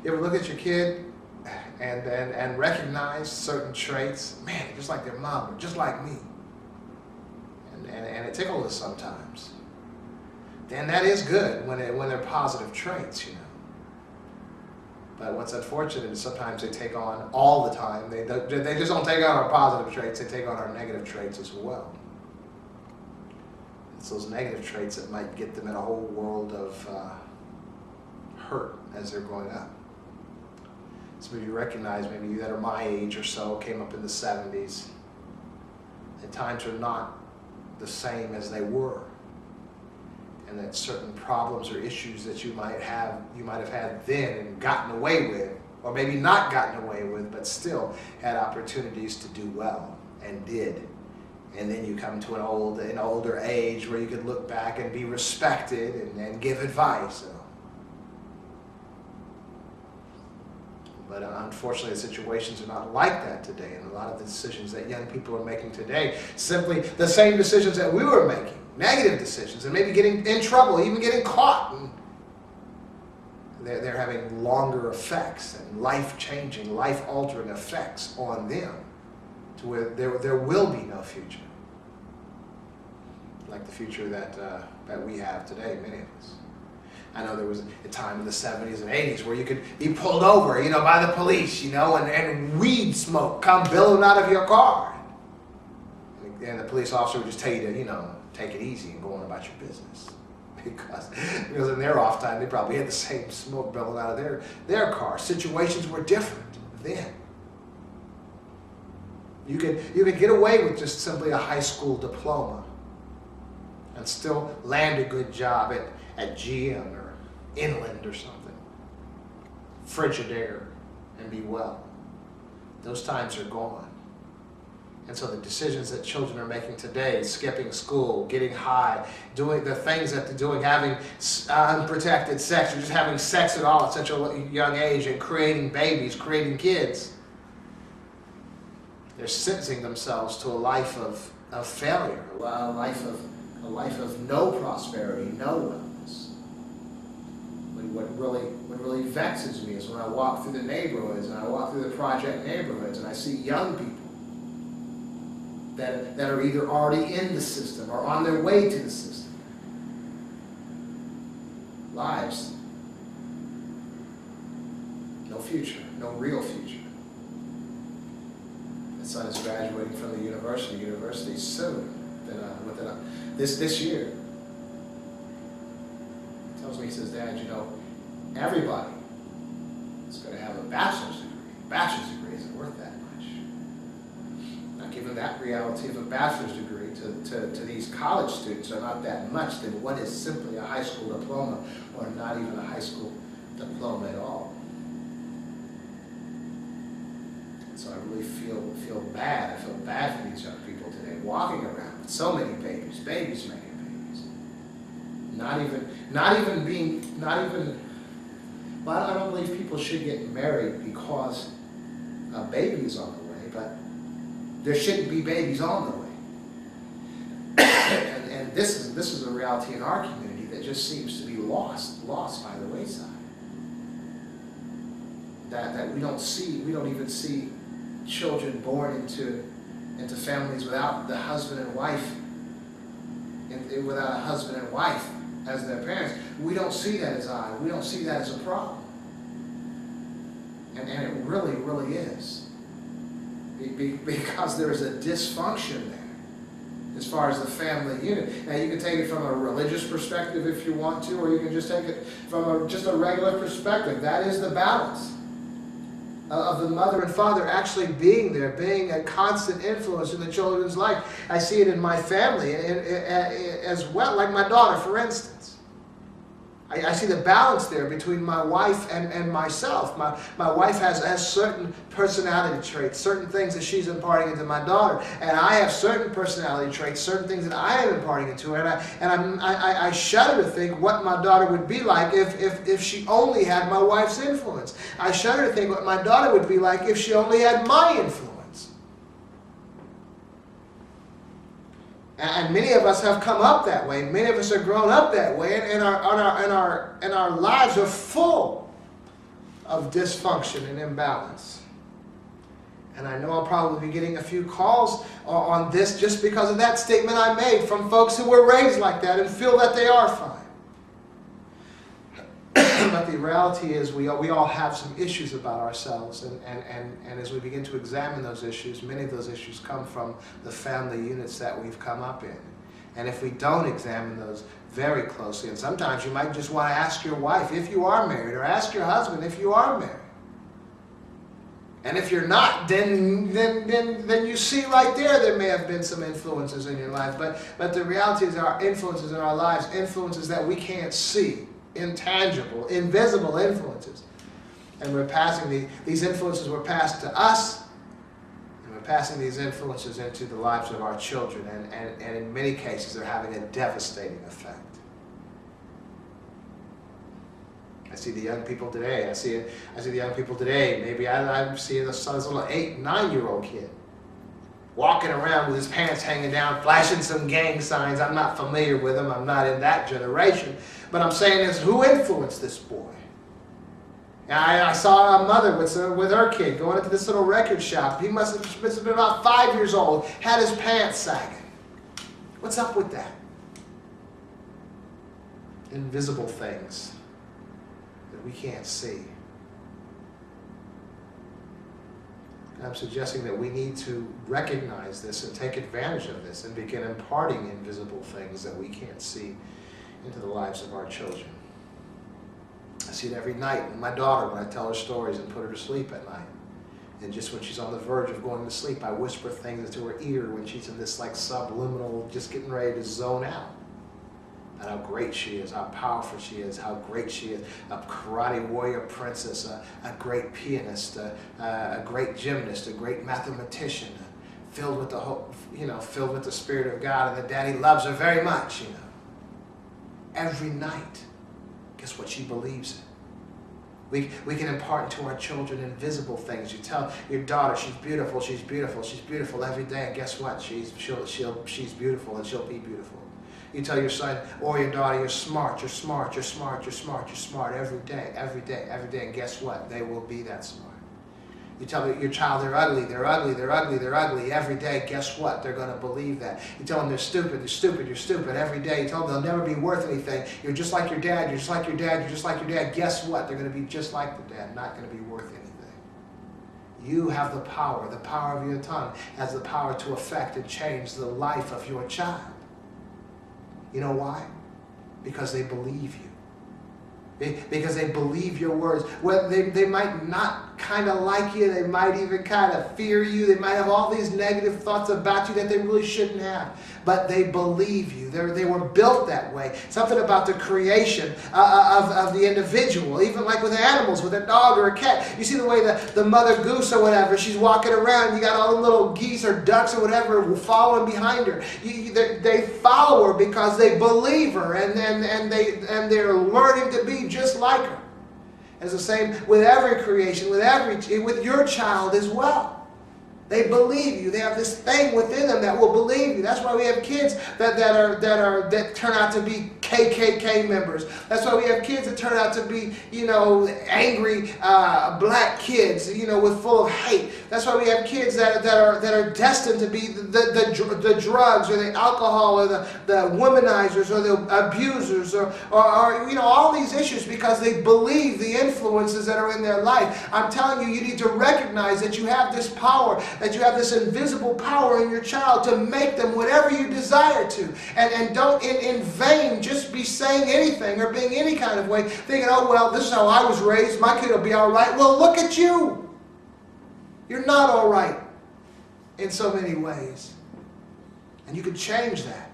You ever look at your kid and recognize certain traits? Man, just like their mom, or just like me. And it tickles us sometimes. Then that is good when they're positive traits, you know. But what's unfortunate is sometimes they take on all the time. They just don't take on our positive traits, they take on our negative traits as well. It's those negative traits that might get them in a whole world of hurt as they're growing up. So maybe you recognize, maybe you that are my age or so, came up in the 70s, and times are not the same as they were. And that certain problems or issues that you might have had then and gotten away with, or maybe not gotten away with, but still had opportunities to do well and did. And then you come to an older age where you could look back and be respected and give advice. But unfortunately, the situations are not like that today. And a lot of the decisions that young people are making today, simply the same decisions that we were making. Negative decisions, and maybe getting in trouble, even getting caught. And they're having longer effects and life-changing, life-altering effects on them to where there will be no future. Like the future that we have today, many of us. I know there was a time in the 70s and 80s where you could be pulled over, you know, by the police, you know, and weed smoke come billowing out of your car. And the police officer would just tell you to, you know, take it easy and go on about your business. Because in their off time, they probably had the same smoke billowing out of their car. Situations were different then. You could get away with just simply a high school diploma and still land a good job at GM or Inland or something. Frigidaire, and be well. Those times are gone. And so the decisions that children are making today, skipping school, getting high, doing the things that they're doing, having unprotected sex, or just having sex at all at such a young age, and creating babies, creating kids, they're sentencing themselves to a life of failure, a life of no prosperity, no wellness. What really vexes me is when I walk through the neighborhoods, and I walk through the project neighborhoods, and I see young people that are either already in the system or on their way to the system. Lives. No future, no real future. My son is graduating from the university soon, this year. He tells me, he says, Dad, you know, everybody is going to have a bachelor's degree. A bachelor's degree isn't worth that much. Given that reality of a bachelor's degree to these college students are not that much, then what is simply a high school diploma, or not even a high school diploma at all? So I really feel bad. I feel bad for these young people today, walking around with so many babies making babies. Well, I don't believe people should get married because a baby is on the way, but there shouldn't be babies on the way. and this is a reality in our community that just seems to be lost by the wayside. That we don't even see children born into families without the husband and wife, without a husband and wife as their parents. We don't see that as odd. We don't see that as a problem. And it really, really is. Because there is a dysfunction there as far as the family unit. Now you can take it from a religious perspective if you want to, or you can just take it from just a regular perspective. That is the balance of the mother and father actually being there, being a constant influence in the children's life. I see it in my family as well, like my daughter, for instance. I see the balance there between my wife and myself. My wife has certain personality traits, certain things that she's imparting into my daughter, and I have certain personality traits, certain things that I am imparting into her. And I shudder to think what my daughter would be like if she only had my wife's influence. I shudder to think what my daughter would be like if she only had my influence. And many of us have come up that way. Many of us are grown up that way, and our lives are full of dysfunction and imbalance. And I know I'll probably be getting a few calls on this just because of that statement I made from folks who were raised like that and feel that they are fine. But the reality is we all have some issues about ourselves, and as we begin to examine those issues, many of those issues come from the family units that we've come up in. And if we don't examine those very closely, and sometimes you might just want to ask your wife if you are married, or ask your husband if you are married. And if you're not, then you see right there may have been some influences in your life. But the reality is there are influences in our lives, influences that we can't see, intangible, invisible influences. And we're passing these influences were passed to us, and we're passing these influences into the lives of our children. And in many cases, they're having a devastating effect. I see the young people today. I see the young people today. Maybe I see this little 8, 9-year-old kid walking around with his pants hanging down, flashing some gang signs. I'm not familiar with them. I'm not in that generation. But I'm saying this, who influenced this boy? I saw a mother with her kid going into this little record shop. He must have been about 5 years old, had his pants sagging. What's up with that? Invisible things that we can't see. And I'm suggesting that we need to recognize this and take advantage of this and begin imparting invisible things that we can't see into the lives of our children. I see it every night with my daughter when I tell her stories and put her to sleep at night. And just when she's on the verge of going to sleep, I whisper things into her ear when she's in this like subliminal, just getting ready to zone out. And how great she is, how powerful she is, how great she is, a karate warrior princess, a great pianist, a great gymnast, a great mathematician, filled with the hope, filled with the Spirit of God, and that Daddy loves her very much, Every night, guess what she believes in? We can impart into our children invisible things. You tell your daughter she's beautiful, she's beautiful, she's beautiful every day, and guess what? She's beautiful, and she'll be beautiful. You tell your son or your daughter you're smart, you're smart, you're smart, you're smart, you're smart every day, every day, every day, and guess what? They will be that smart. You tell your child they're ugly, they're ugly, they're ugly, they're ugly every day, guess what? They're going to believe that. You tell them they're stupid, you're stupid, you're stupid every day. You tell them they'll never be worth anything. You're just like your dad, you're just like your dad, you're just like your dad. Guess what? They're going to be just like the dad, not going to be worth anything. You have the power of your tongue has the power to affect and change the life of your child. You know why? Because they believe you. Because they believe your words. Well, they might not kind of like you. They might even kind of fear you. They might have all these negative thoughts about you that they really shouldn't have. But they believe you. They were built that way. Something about the creation of the individual. Even like with animals, with a dog or a cat. You see the way the mother goose or whatever, she's walking around. You got all the little geese or ducks or whatever following behind her. They follow her because they believe her. And they're learning to be just like her. It's the same with every creation, with your child as well. They believe you. They have this thing within them that will believe you. That's why we have kids that turn out to be KKK members. That's why we have kids that turn out to be, angry black kids, with full of hate. That's why we have kids that are destined to be the drugs or the alcohol or the womanizers or the abusers or all these issues because they believe the influences that are in their life. I'm telling you, you need to recognize that you have this power, that you have this invisible power in your child to make them whatever you desire to. And don't in vain just be saying anything or being any kind of way, thinking, oh, well, this is how I was raised, my kid will be all right. Well, look at you. You're not all right in so many ways. And you can change that.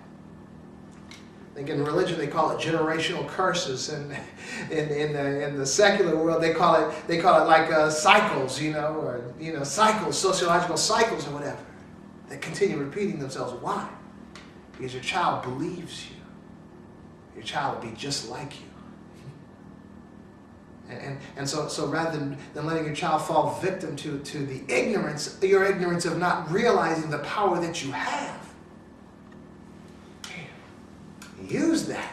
I think in religion they call it generational curses, and in the secular world they call it like cycles, or cycles, sociological cycles or whatever, that continue repeating themselves. Why? Because your child believes you. Your child will be just like you. And so rather than letting your child fall victim to the your ignorance of not realizing the power that you have, use that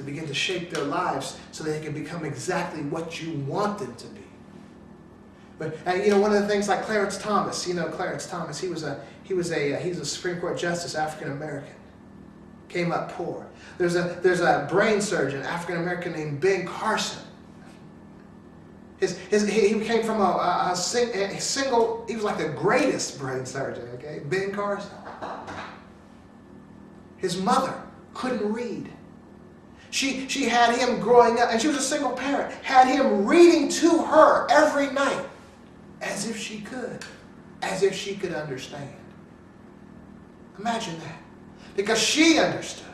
to begin to shape their lives so they can become exactly what you want them to be. But one of the things like Clarence Thomas, Clarence Thomas, he's a Supreme Court justice, African American, came up poor. There's a brain surgeon, African American, named Ben Carson. He came from a single. He was like the greatest brain surgeon. Okay, Ben Carson. His mother couldn't read. She had him growing up, and she was a single parent, had him reading to her every night as if she could understand. Imagine that. Because she understood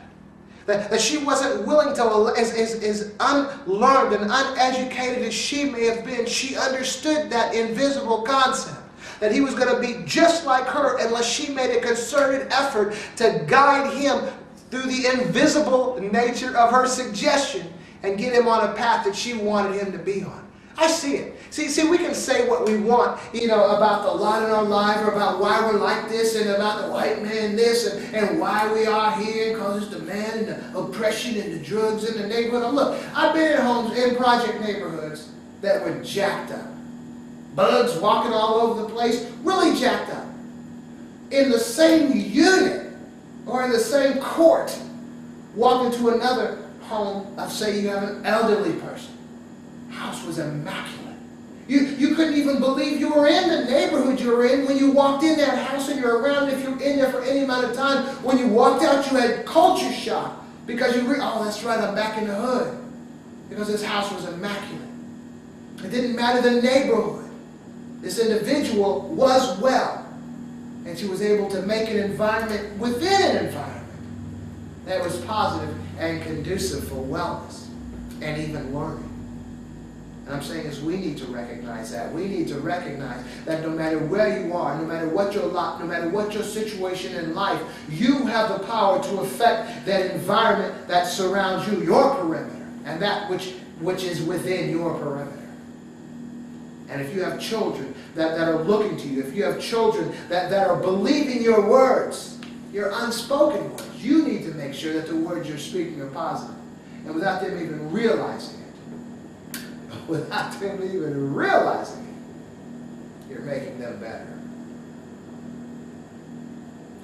that she wasn't willing to, as unlearned and uneducated as she may have been, she understood that invisible concept. That he was going to be just like her unless she made a concerted effort to guide him through the invisible nature of her suggestion and get him on a path that she wanted him to be on. I see it. See, we can say what we want, about the lot in our life, or about why we're like this, and about the white man this, and why we are here, because it's the man and the oppression and the drugs in the neighborhood. Now look, I've been in homes in project neighborhoods that were jacked up. Bugs walking all over the place, really jacked up. In the same unit, or in the same court, walk into another home of, say, you have an elderly person. House was immaculate. You couldn't even believe you were in the neighborhood you were in when you walked in that house, and you're around. If you're in there for any amount of time, when you walked out, you had culture shock because oh, that's right, I'm back in the hood, because this house was immaculate. It didn't matter the neighborhood. This individual was well, and she was able to make an environment within an environment that was positive and conducive for wellness and even learning. And I'm saying is we need to recognize that. We need to recognize that no matter where you are, no matter what your lot, no matter what your situation in life, you have the power to affect that environment that surrounds you, your perimeter, and that which is within your perimeter. And if you have children that are looking to you, if you have children that are believing your words, your unspoken words, you need to make sure that the words you're speaking are positive. And without them even realizing it, you're making them better.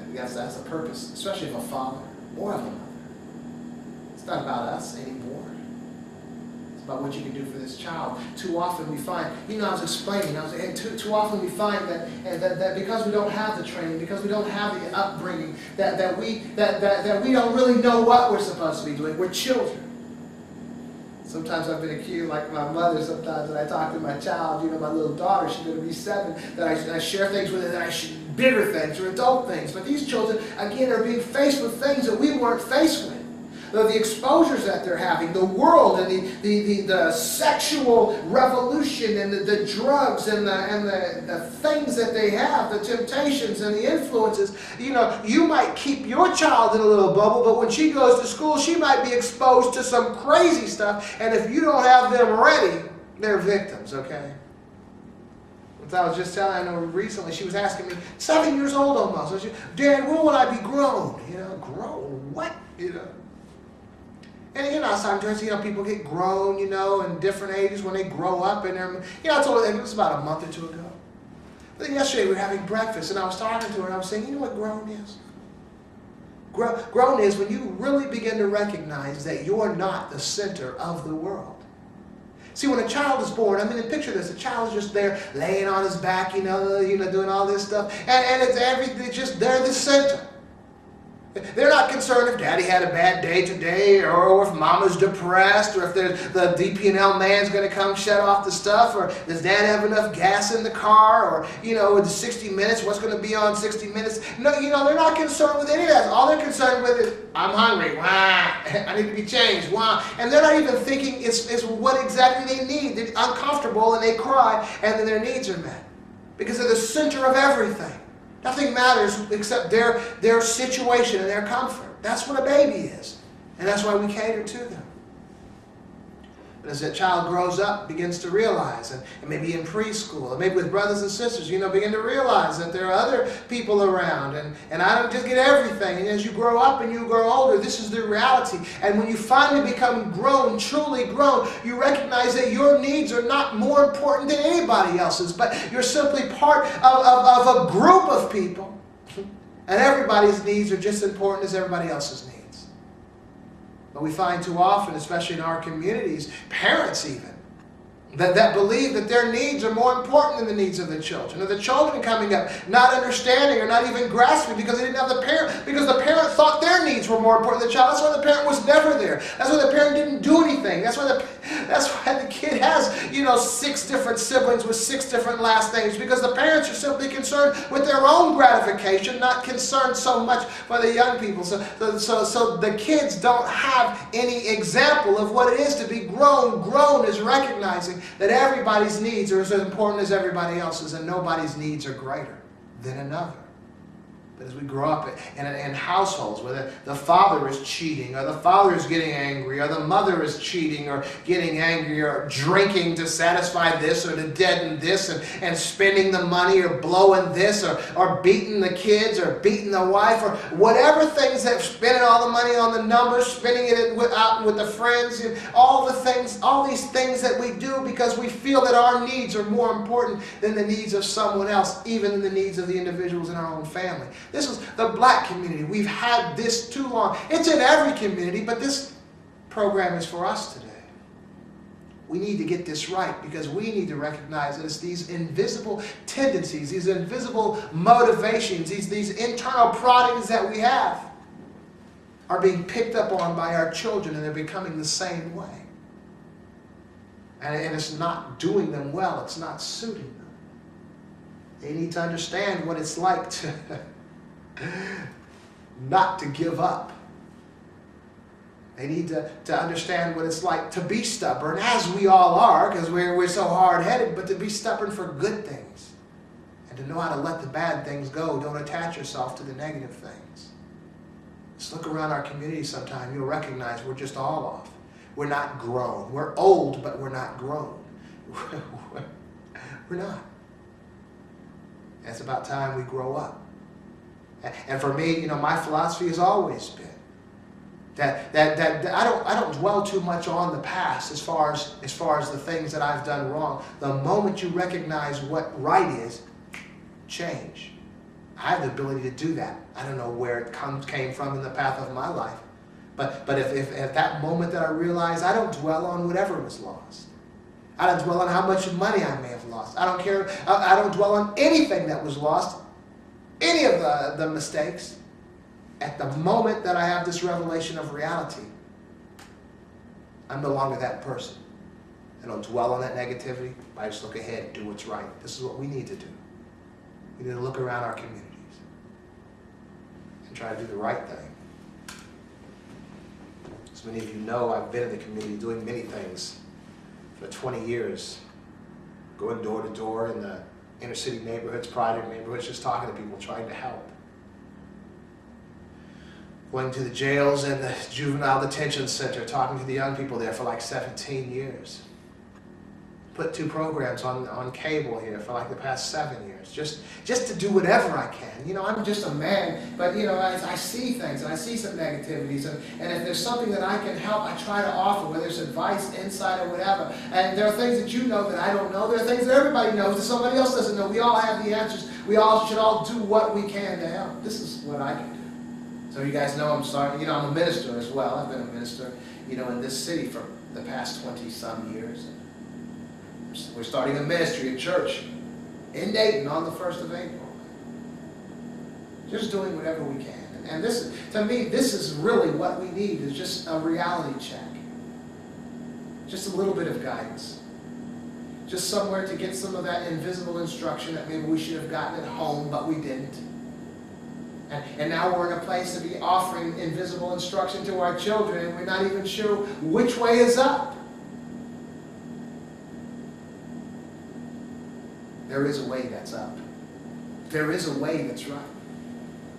And that's the purpose, especially of a father or of a mother. It's not about us anymore. About what you can do for this child. Too often we find, I was explaining, too often we find that because we don't have the training, because we don't have the upbringing, that we don't really know what we're supposed to be doing. We're children. Sometimes I've been accused, like my mother sometimes, when I talk to my child, my little daughter, she's going to be 7, that I share things with her, that I should, bigger things or adult things. But these children, again, are being faced with things that we weren't faced with. The exposures that they're having, the world, and the sexual revolution, and the drugs, and the things that they have, the temptations and the influences. You might keep your child in a little bubble, but when she goes to school, she might be exposed to some crazy stuff, and if you don't have them ready, they're victims, okay? As I was just telling, I know recently, she was asking me, 7 years old almost, so Dad, when will I be grown? Grown? What? And sometimes, people get grown, in different ages when they grow up. And they're, I told her, it was about a month or two ago. Then yesterday we were having breakfast, and I was talking to her, and I was saying, you know what grown is? Grown is when you really begin to recognize that you're not the center of the world. See, when a child is born, picture this, a child is just there, laying on his back, doing all this stuff, and it's everything, just, they're the center. They're not concerned if Daddy had a bad day today, or if Mama's depressed, or if the DP&L man's going to come shut off the stuff, or does Dad have enough gas in the car, or, with 60 Minutes, what's going to be on 60 Minutes? No, they're not concerned with any of that. All they're concerned with is, I'm hungry, wah, I need to be changed, wah. And they're not even thinking it's what exactly they need. They're uncomfortable, and they cry, and then their needs are met. Because they're the center of everything. Nothing matters except their situation and their comfort. That's what a baby is. And that's why we cater to them. But as that child grows up, begins to realize, and maybe in preschool, and maybe with brothers and sisters, begin to realize that there are other people around, and I don't just get everything. And as you grow up and you grow older, this is the reality. And when you finally become grown, truly grown, you recognize that your needs are not more important than anybody else's, but you're simply part of a group of people. And everybody's needs are just as important as everybody else's needs. But we find too often, especially in our communities, parents even, that believe that their needs are more important than the needs of the children. Or the children coming up not understanding or not even grasping because they didn't have the parent, because the parent thought their needs were more important than the child. That's why the parent was never there. That's why the parent didn't do anything. That's why the kid has, 6 different siblings with 6 different last names, because the parents are simply concerned with their own gratification, not concerned so much for the young people. So the kids don't have any example of what it is to be grown. Grown is recognizing that everybody's needs are as important as everybody else's, and nobody's needs are greater than another. But as we grow up in households where the father is cheating, or the father is getting angry, or the mother is cheating or getting angry, or drinking to satisfy this or to deaden this, and spending the money or blowing this, or beating the kids or beating the wife, or whatever things that spending all the money on the numbers, spending it out with the friends, and all these things that we do because we feel that our needs are more important than the needs of someone else, even than the needs of the individuals in our own family. This is the black community. We've had this too long. It's in every community, but this program is for us today. We need to get this right, because we need to recognize that it's these invisible tendencies, these invisible motivations, these internal proddings that we have are being picked up on by our children, and they're becoming the same way. And it's not doing them well. It's not suiting them. They need to understand what it's like to not to give up. They need to understand what it's like to be stubborn, as we all are, because we're so hard-headed, but to be stubborn for good things. And to know how to let the bad things go. Don't attach yourself to the negative things. Just look around our community sometime. You'll recognize we're just all off. We're not grown. We're old, but we're not grown. We're not. And it's about time we grow up. And for me, my philosophy has always been that I don't dwell too much on the past as far as the things that I've done wrong. The moment you recognize what right is, change. I have the ability to do that. I don't know where it came from in the path of my life, but if at that moment that I realize, I don't dwell on whatever was lost. I don't dwell on how much money I may have lost. I don't care. I don't dwell on anything that was lost. Any of the mistakes. At the moment that I have this revelation of reality, I'm no longer that person. I don't dwell on that negativity. I just look ahead and do what's right. This is what we need to do. We need to look around our communities and try to do the right thing. As many of you know, I've been in the community doing many things for 20 years, going door to door in the inner city neighborhoods, private neighborhoods, just talking to people, trying to help. Going to the jails and the juvenile detention center, talking to the young people there for like 17 years. Put 2 programs on cable here for like the past 7 years, just to do whatever I can. I'm just a man, but I see things, and I see some negativities, and if there's something that I can help, I try to offer, whether it's advice, insight, or whatever. And there are things that you know that I don't know. There are things that everybody knows that somebody else doesn't know. We all have the answers. We all should all do what we can to help. This is what I can do. So you guys know I'm starting, I'm a minister as well. I've been a minister, in this city for the past 20-some years. We're starting a ministry at church in Dayton on the 1st of April. Just doing whatever we can. And this, to me, this is really what we need, is just a reality check. Just a little bit of guidance. Just somewhere to get some of that invisible instruction that maybe we should have gotten at home, but we didn't. And now we're in a place to be offering invisible instruction to our children, and we're not even sure which way is up. There is a way that's up. There is a way that's right.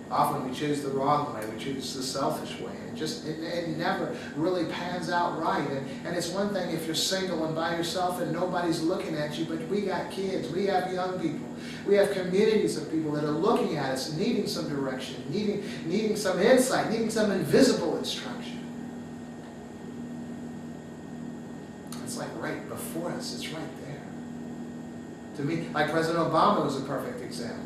Often we choose the wrong way, we choose the selfish way, and it never really pans out right. And it's one thing if you're single and by yourself and nobody's looking at you, but we got kids, we have young people, we have communities of people that are looking at us, needing some direction, needing some insight, needing some invisible instruction. It's like right before us, it's right there. To me, like President Obama was a perfect example.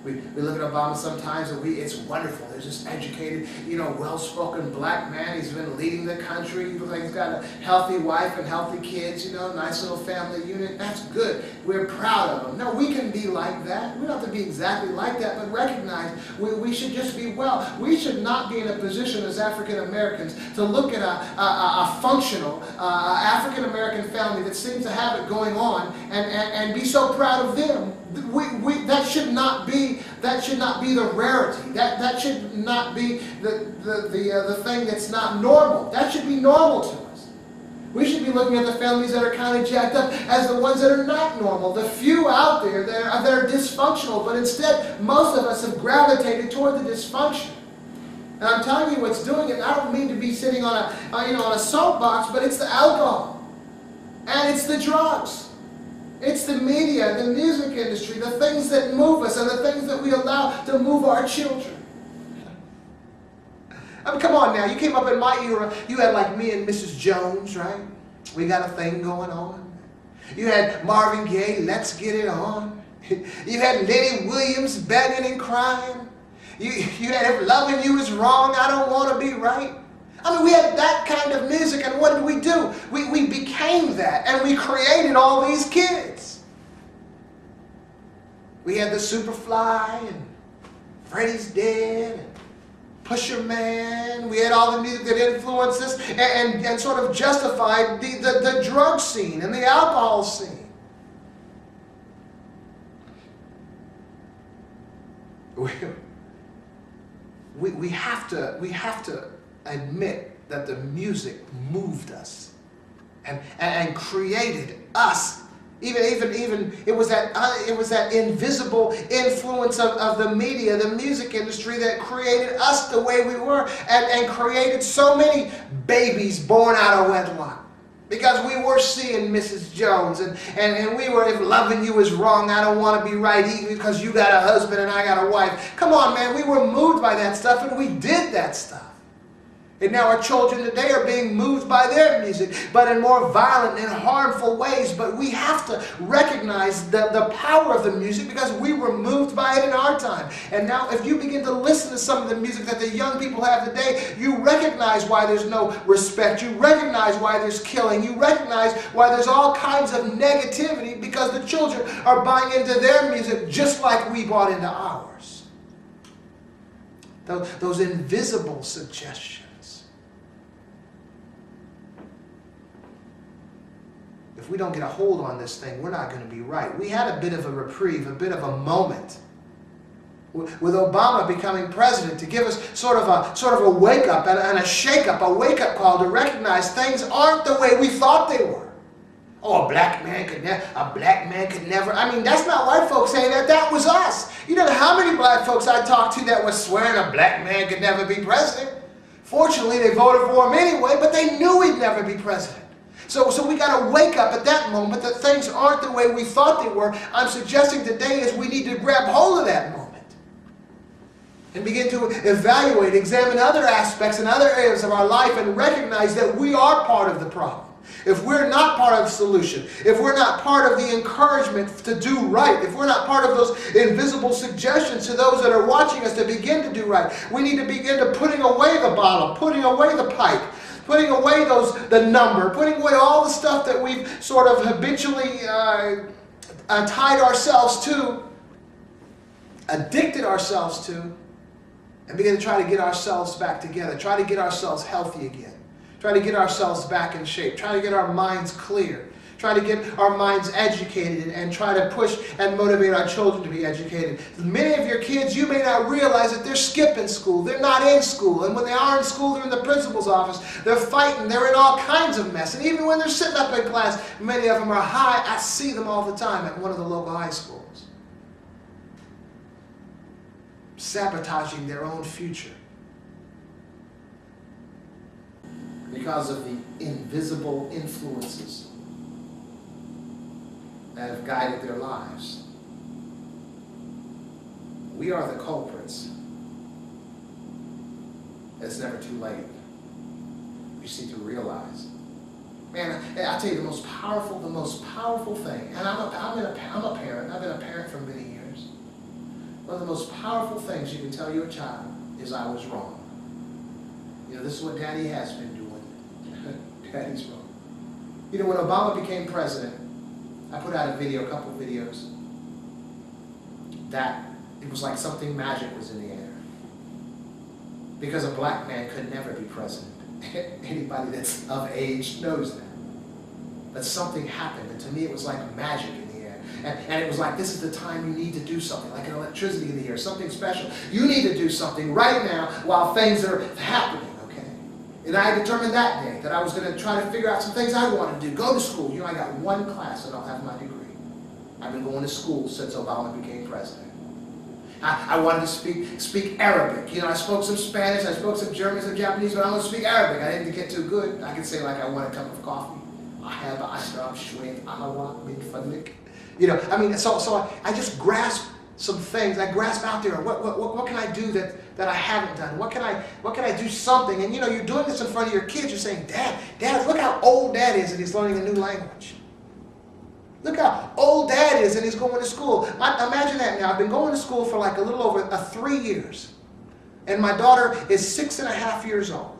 We look at Obama sometimes and it's wonderful. There's this educated, well-spoken black man. He's been leading the country. He looks like he's got a healthy wife and healthy kids, nice little family unit. That's good. We're proud of him. No, we can be like that. We don't have to be exactly like that, but recognize we should just be well. We should not be in a position as African Americans to look at a functional African American family that seems to have it going on and be so proud of them. That should not be the rarity. That should not be the thing that's not normal. That should be normal to us. We should be looking at the families that are kind of jacked up as the ones that are not normal, the few out there that are dysfunctional, but instead most of us have gravitated toward the dysfunction. And I'm telling you what's doing it. I don't mean to be sitting on a soapbox, but it's the alcohol and it's the drugs. It's the media, the music industry, the things that move us and the things that we allow to move our children. I mean, come on now. You came up in my era. You had like me and Mrs. Jones, right? We got a thing going on. You had Marvin Gaye, Let's Get It On. You had Lenny Williams begging and crying. You had If Loving You Is Wrong, I Don't Want to Be Right. I mean, we had that kind of music, and what did we do? We became that, and we created all these kids. We had the Superfly, and Freddie's Dead, and Pusher Man. We had all the music that influenced us and sort of justified the drug scene and the alcohol scene. We have to admit that the music moved us and created us. Even it was that invisible influence of the media, the music industry, that created us the way we were and created so many babies born out of wedlock. Because we were seeing Mrs. Jones and we were, If Loving You Is Wrong, I Don't Want to Be Right, because you got a husband and I got a wife. Come on, man, we were moved by that stuff and we did that stuff. And now our children today are being moved by their music, but in more violent and harmful ways. But we have to recognize the power of the music because we were moved by it in our time. And now if you begin to listen to some of the music that the young people have today, you recognize why there's no respect. You recognize why there's killing. You recognize why there's all kinds of negativity because the children are buying into their music just like we bought into ours. Those invisible suggestions. If we don't get a hold on this thing, we're not going to be right. We had a bit of a reprieve, a bit of a moment with Obama becoming president to give us sort of a wake up and a shake up, a wake up call to recognize things aren't the way we thought they were. Oh, a black man could never. I mean, that's not white folks saying that. That was us. You know how many black folks I talked to that were swearing a black man could never be president? Fortunately, they voted for him anyway, but they knew he'd never be president. So we got to wake up at that moment that things aren't the way we thought they were. I'm suggesting today is we need to grab hold of that moment and begin to evaluate, examine other aspects and other areas of our life and recognize that we are part of the problem. If we're not part of the solution, if we're not part of the encouragement to do right, if we're not part of those invisible suggestions to those that are watching us to begin to do right, we need to begin to putting away the bottle, putting away the pipe, putting away the number, putting away all the stuff that we've sort of habitually tied ourselves to, addicted ourselves to, and begin to try to get ourselves back together, try to get ourselves healthy again, try to get ourselves back in shape, try to get our minds clear, try to get our minds educated and try to push and motivate our children to be educated. Many of your kids, you may not realize that they're skipping school. They're not in school. And when they are in school, they're in the principal's office. They're fighting. They're in all kinds of mess. And even when they're sitting up in class, many of them are high. I see them all the time at one of the local high schools. sabotaging their own future because of the invisible influences that have guided their lives. We are the culprits. It's never too late. You just need to realize. Man, I tell you, the most powerful thing, and I'm a parent. I've been a parent for many years. One of the most powerful things you can tell your child is, I was wrong. You know, this is what Daddy has been doing. Daddy's wrong. You know, when Obama became president, I put out a couple of videos, that it was like something magic was in the air. Because a black man could never be president. Anybody that's of age knows that. But something happened, and to me it was like magic in the air. And it was like, this is the time you need to do something, like an electricity in the air, something special. You need to do something right now while things are happening, okay? And I determined that day that I was going to try to figure out some things I wanted to do. Go to school. You know, I got one class and I'll have my degree. I've been going to school since Obama became president. I wanted to speak Arabic. You know, I spoke some Spanish, I spoke some German, some Japanese, but I want to speak Arabic. I didn't get too good. I could say, like, I want a cup of coffee. I have ashrab shwait ahawa min fadlik. You know, I mean, so I just grasp some things. I grasp out there. What can I do that I haven't done? What can I do something? And you know, you're doing this in front of your kids. You're saying, Dad, look how old Dad is, and he's learning a new language. Look how old Dad is and he's going to school. Imagine that now. I've been going to school for like a little over 3 years. And my daughter is 6.5 years old.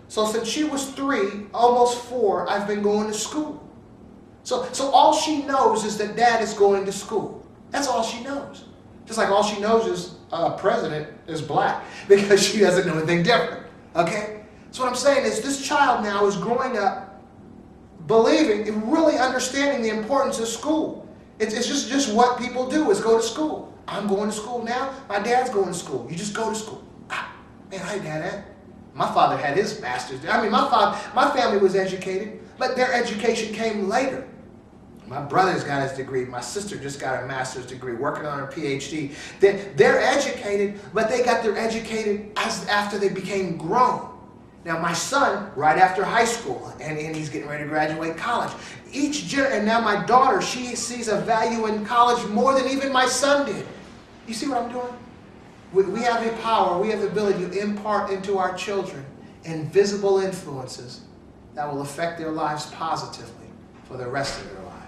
So since she was 3, almost 4, I've been going to school. So all she knows is that Dad is going to school. That's all she knows. Just like all she knows is president is black, because she doesn't know anything different. Okay? So what I'm saying is, this child now is growing up believing and really understanding the importance of school. It's just what people do, is go to school. I'm going to school now. My dad's going to school. You just go to school. Man, I didn't have that. My father had his master's. I mean, my family was educated, but their education came later. My brother's got his degree. My sister just got her master's degree, working on her PhD. They're educated, but they got their educated after they became grown. Now my son, right after high school, and he's getting ready to graduate college. And now my daughter, she sees a value in college more than even my son did. You see what I'm doing? We have the power, we have the ability to impart into our children invisible influences that will affect their lives positively for the rest of their lives.